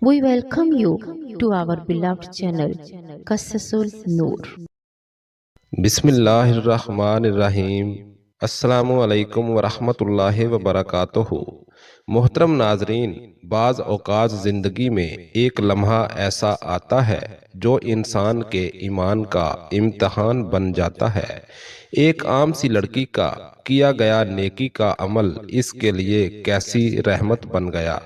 We welcome you to our beloved channel, Qasasul Noor. بسم اللہ الرحمن الرحیم۔ السلام علیکم ورحمۃ اللہ وبرکاتہ۔ محترم ناظرین، بعض اوقات زندگی میں ایک لمحہ ایسا آتا ہے جو انسان کے ایمان کا امتحان بن جاتا ہے۔ ایک عام سی لڑکی کا کیا گیا نیکی کا عمل اس کے لیے کیسی رحمت بن گیا،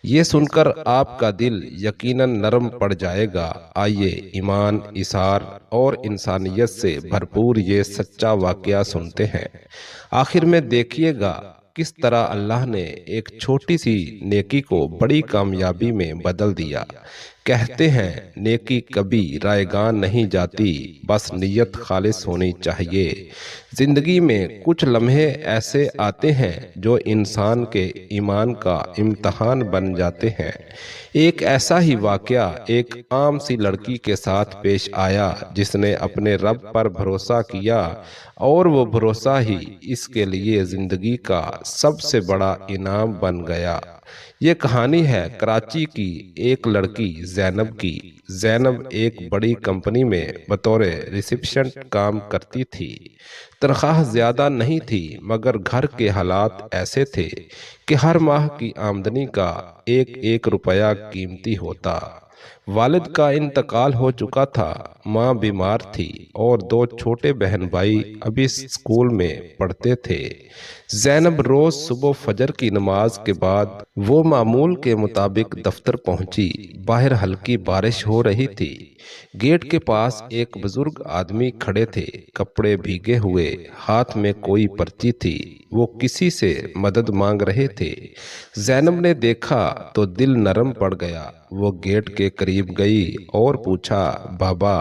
یہ سن کر آپ کا دل یقیناً نرم پڑ جائے گا۔ آئیے ایمان، اثار اور انسانیت سے بھرپور یہ سچا واقعہ سنتے ہیں۔ آخر میں دیکھیے گا کس طرح اللہ نے ایک چھوٹی سی نیکی کو بڑی کامیابی میں بدل دیا۔ کہتے ہیں نیکی کبھی رائیگان نہیں جاتی، بس نیت خالص ہونی چاہیے۔ زندگی میں کچھ لمحے ایسے آتے ہیں جو انسان کے ایمان کا امتحان بن جاتے ہیں۔ ایک ایسا ہی واقعہ ایک عام سی لڑکی کے ساتھ پیش آیا جس نے اپنے رب پر بھروسہ کیا، اور وہ بھروسہ ہی اس کے لیے زندگی کا سب سے بڑا انعام بن گیا۔ یہ کہانی ہے کراچی کی ایک لڑکی زینب کی۔ زینب ایک بڑی کمپنی میں بطور ریسیپشنسٹ کام کرتی تھی۔ تنخواہ زیادہ نہیں تھی، مگر گھر کے حالات ایسے تھے کہ ہر ماہ کی آمدنی کا ایک ایک روپیہ قیمتی ہوتا۔ والد کا انتقال ہو چکا تھا، ماں بیمار تھی، اور دو چھوٹے بہن بھائی ابھی اسکول میں پڑھتے تھے۔ زینب روز صبح فجر کی نماز کے بعد وہ معمول کے مطابق دفتر پہنچی۔ باہر ہلکی بارش ہو رہی تھی۔ گیٹ کے پاس ایک بزرگ آدمی کھڑے تھے، کپڑے بھیگے ہوئے، ہاتھ میں کوئی پرچی تھی۔ وہ کسی سے مدد مانگ رہے تھے۔ زینب نے دیکھا تو دل نرم پڑ گیا۔ وہ گیٹ کے قریب گئی اور پوچھا، بابا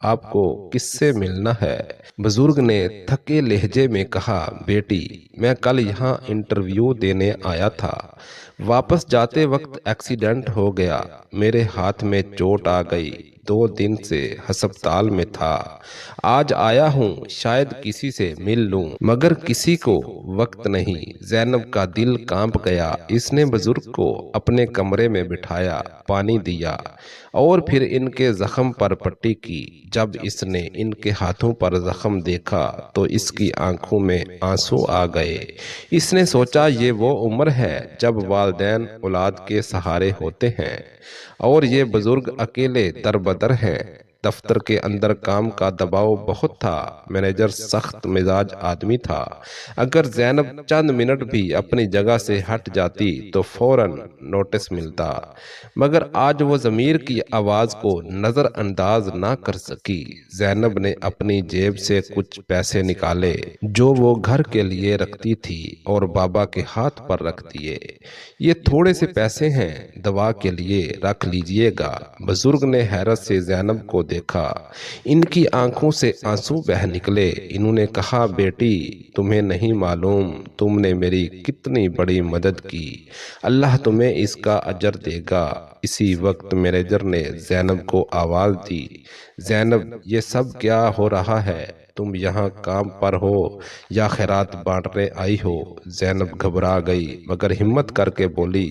آپ کو کس سے ملنا ہے؟ بزرگ نے تھکے لہجے میں کہا، بیٹی میں کل یہاں انٹرویو دینے آیا تھا، واپس جاتے وقت ایکسیڈنٹ ہو گیا، میرے ہاتھ میں چوٹ آ گئی، 2 دن سے ہسپتال میں تھا، آج آیا ہوں شاید کسی سے مل لوں، مگر کسی کو وقت نہیں۔ زینب کا دل کانپ گیا۔ اس نے بزرگ کو اپنے کمرے میں بٹھایا، پانی دیا اور پھر ان کے زخم پر پٹی کی۔ جب اس نے ان کے ہاتھوں پر زخم دیکھا تو اس کی آنکھوں میں آنسو آ گئے۔ اس نے سوچا یہ وہ عمر ہے جب والدین اولاد کے سہارے ہوتے ہیں، اور یہ بزرگ اکیلے دربدر ہیں۔ دفتر کے اندر کام کا دباؤ بہت تھا۔ مینیجر سخت مزاج آدمی تھا۔ اگر زینب چند منٹ بھی اپنی جگہ سے ہٹ جاتی تو فوراً نوٹس ملتا، مگر آج وہ ضمیر کی آواز کو نظر انداز نہ کر سکی۔ زینب نے اپنی جیب سے کچھ پیسے نکالے جو وہ گھر کے لیے رکھتی تھی اور بابا کے ہاتھ پر رکھ دیے۔ یہ تھوڑے سے پیسے ہیں، دوا کے لیے رکھ لیجئے گا۔ بزرگ نے حیرت سے زینب کو دیکھا۔ ان کی آنکھوں سے آنسو بہہ نکلے۔ انہوں نے کہا، بیٹی تمہیں نہیں معلوم تم نے میری کتنی بڑی مدد کی، اللہ تمہیں اس کا اجر دے گا۔ اسی وقت مینیجر نے زینب کو آواز دی، زینب یہ سب کیا ہو رہا ہے؟ تم یہاں کام پر ہو یا خیرات بانٹنے آئی ہو؟ زینب گھبرا گئی مگر ہمت کر کے بولی،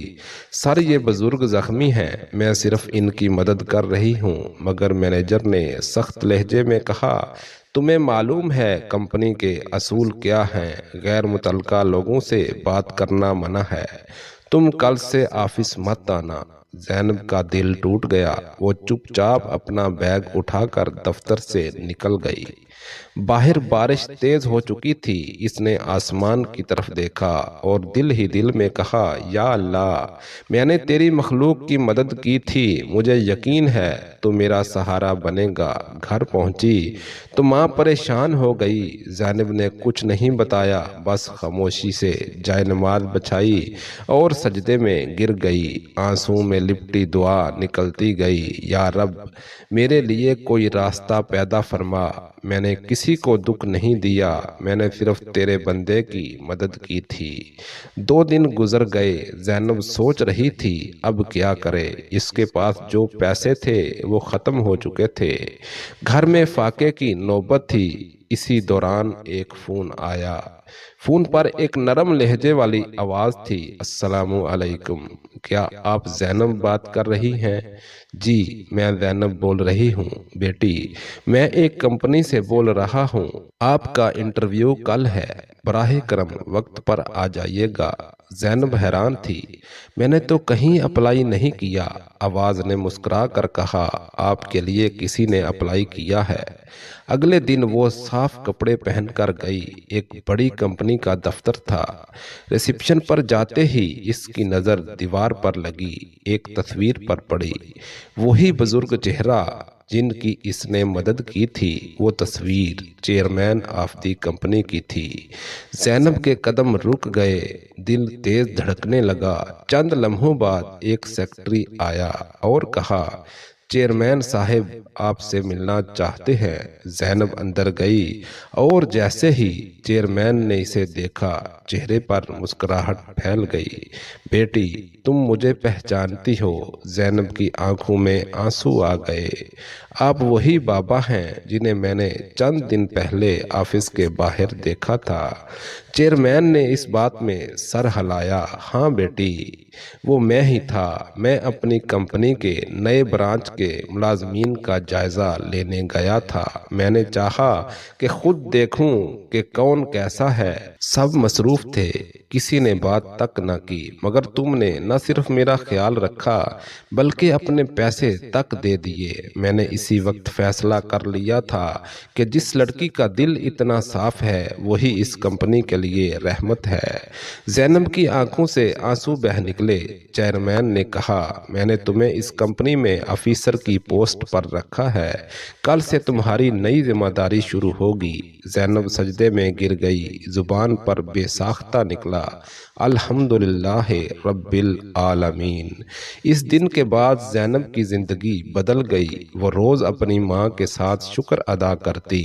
سر یہ بزرگ زخمی ہیں، میں صرف ان کی مدد کر رہی ہوں۔ مگر مینیجر نے سخت لہجے میں کہا، تمہیں معلوم ہے کمپنی کے اصول کیا ہیں، غیر متعلقہ لوگوں سے بات کرنا منع ہے، تم کل سے آفس مت آنا۔ زینب کا دل ٹوٹ گیا۔ وہ چپ چاپ اپنا بیگ اٹھا کر دفتر سے نکل گئی۔ باہر بارش تیز ہو چکی تھی۔ اس نے آسمان کی طرف دیکھا اور دل ہی دل میں کہا، یا اللہ میں نے تیری مخلوق کی مدد کی تھی، مجھے یقین ہے تو میرا سہارا بنے گا۔ گھر پہنچی تو ماں پریشان ہو گئی۔ زینب نے کچھ نہیں بتایا، بس خاموشی سے جائے نماز بچھائی اور سجدے میں گر گئی۔ آنسوں میں لپٹی دعا نکلتی گئی، یا رب میرے لیے کوئی راستہ پیدا فرما، میں نے کسی کو دکھ نہیں دیا، میں نے صرف تیرے بندے کی مدد کی تھی۔ 2 دن گزر گئے۔ زینب سوچ رہی تھی اب کیا کرے۔ اس کے پاس جو پیسے تھے وہ ختم ہو چکے تھے۔ گھر میں فاقے کی نوبت تھی۔ इसी दौरान एक फोन आया। फोन पर एक नरम लहजे वाली आवाज थी, अस्सलामु अलैकुम, क्या आप जैनब बात कर रही हैं? जी, मैं जैनब बोल रही हूँ बेटी, मैं एक कंपनी से बोल रहा हूँ, आपका इंटरव्यू कल है, बराहे करम वक्त पर आ जाइएगा। जैनब हैरान थी, मैंने तो कहीं अप्लाई नहीं किया। आवाज ने मुस्कुरा कर कहा, आपके लिए किसी ने अप्लाई किया है। अगले दिन वो साफ कपड़े पहनकर गई। एक बड़ी कंपनी का दफ्तर था। रिसेप्शन पर जाते ही इसकी नजर दीवार पर लगी। एक तस्वीर पर पड़ी। वही बुजुर्ग चेहरा जिनकी इसने मदद की थी। वो तस्वीर चेयरमैन ऑफ दी कंपनी की थी। जैनब के कदम रुक गए, दिल तेज धड़कने लगा। चंद लम्हों बाद एक सेक्रेटरी आया और कहा, चेयरमैन साहब आपसे मिलना चाहते हैं। जैनब अंदर गई और जैसे ही चेयरमैन ने इसे देखा, चेहरे पर मुस्कुराहट फैल गई। बेटी, तुम मुझे पहचानती हो? जैनब की आंखों में आंसू आ गए। आप वही बाबा हैं जिन्हें मैंने चंद दिन पहले ऑफिस के बाहर देखा था। चेयरमैन ने इस बात में सर हिलाया। हाँ बेटी, वो मैं ही था। मैं अपनी कंपनी के नए ब्रांच के मुलाजमीन का जायजा लेने गया था। मैंने चाहा कि खुद देखूं कि कौन कैसा है। सब मसरूफ थे, किसी ने बात तक न की, मगर तुमने न सिर्फ मेरा ख्याल रखा बल्कि अपने पैसे तक दे दिए। मैंने इसी वक्त फैसला कर लिया था कि जिस लड़की का दिल इतना साफ है वही इस कंपनी के लिए रहमत है। जैनब की आंखों से आंसू बह निकले। चेयरमैन ने कहा, मैंने तुम्हें इस कंपनी में ऑफिसर की पोस्ट पर रखा है। कल से तुम्हारी नई जिम्मेदारी शुरू होगी। जैनब सजदे में गिर गई। जुबान पर बेसाख्ता निकला, अल्हम्दुलिल्लाह रब्बिल आलमीन। इस दिन के बाद जैनब की जिंदगी बदल गई। वो रोज अपनी माँ के साथ शुक्र अदा करती।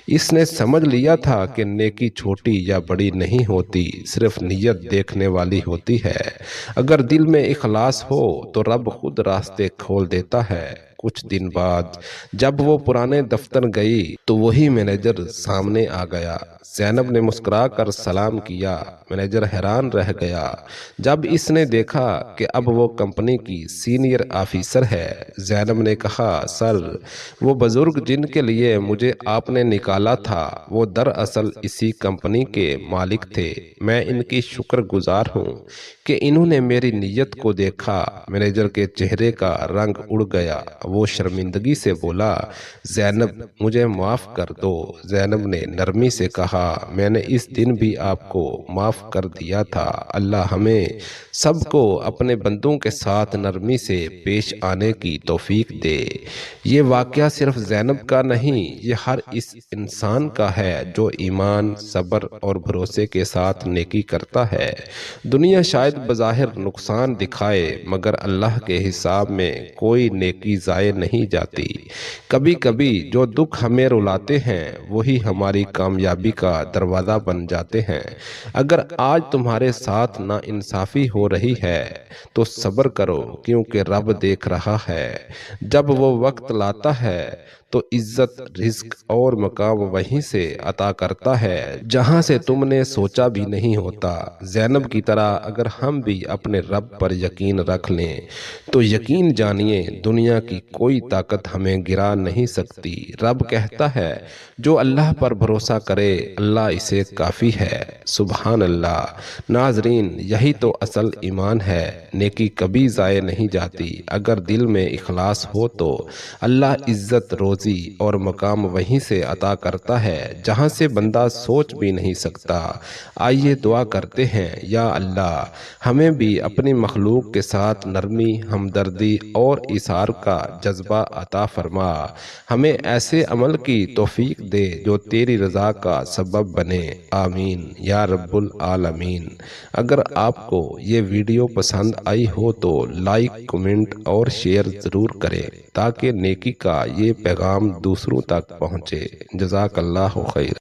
इसने समझ लिया था कि नेकी छोटी या बड़ी नहीं होती, सिर्फ नीयत देखने वाली होती है। अगर दिल में इखलास हो तो रब खुद रास्ते खोल देता है। कुछ दिन बाद जब वो पुराने दफ्तर गई तो वही मैनेजर सामने आ गया। जैनब ने मुस्कुरा कर सलाम किया। मैनेजर हैरान रह गया जब इसने देखा कि अब वो कंपनी की सीनियर ऑफिसर है। जैनब ने कहा, सर, वो बुजुर्ग जिनके लिए मुझे आपने निकाला था वो दरअसल इसी कंपनी के मालिक थे। मैं इनकी शुक्रगुजार हूँ कि इन्होंने मेरी नीयत को देखा। मैनेजर के चेहरे का रंग उड़ गया। वो शर्मिंदगी से बोला, जैनब, मुझे माफ कर दो। जैनब ने नरमी से कहा, मैंने इस दिन भी आपको माफ कर दिया था। अल्लाह हमें सबको अपने बंदों के साथ नरमी से पेश आने की तौफीक दे। ये वाकया सिर्फ जैनब का नहीं, ये हर इस इंसान का है जो ईमान, सब्र और भरोसे के साथ नेकी करता है। दुनिया शायद बज़ाहिर नुकसान दिखाए मगर अल्लाह के हिसाब में कोई नेकी ज़ाये नहीं जाती। कभी कभी जो दुख हमें रुलाते हैं वही हमारी कामयाबी का दरवाज़ा बन जाते हैं। अगर आज तुम्हारे साथ नाइंसाफ़ी हो रही है तो सब्र करो, क्योंकि रब देख रहा है। जब वो वक्त लाता है तो इज्जत, रिज्क और मकाम वहीं से अता करता है जहां से तुमने सोचा भी नहीं होता। जैनब की तरह अगर हम भी अपने रब पर यकीन रख लें तो यकीन जानिए दुनिया की कोई ताकत हमें गिरा नहीं सकती। रब कहता है, जो अल्लाह पर भरोसा करे अल्लाह इसे काफ़ी है। सुभान अल्लाह। नाजरीन, यही तो असल ईमान है। नेकी कभी ज़ाये नहीं जाती। अगर दिल में इखलास हो तो अल्लाह इज्जत, रोज़ी और मकाम वहीं से अता करता है जहां से बंदा सोच भी नहीं सकता। आइए दुआ करते हैं, या अल्लाह हमें भी अपनी मखलूक के साथ नरमी, हमदर्दी और इसार का जज्बा अता फरमा। हमें ऐसे अमल की तौफीक दे जो तेरी रज़ा का सबब बने। आमीन या रब्बुल आलमीन। अगर आपको ये वीडियो पसंद आई हो तो लाइक, कमेंट और शेयर ज़रूर करें ताकि नेकी का ये पैगाम दूसरों तक पहुँचे। जज़ाकल्लाहु खैर।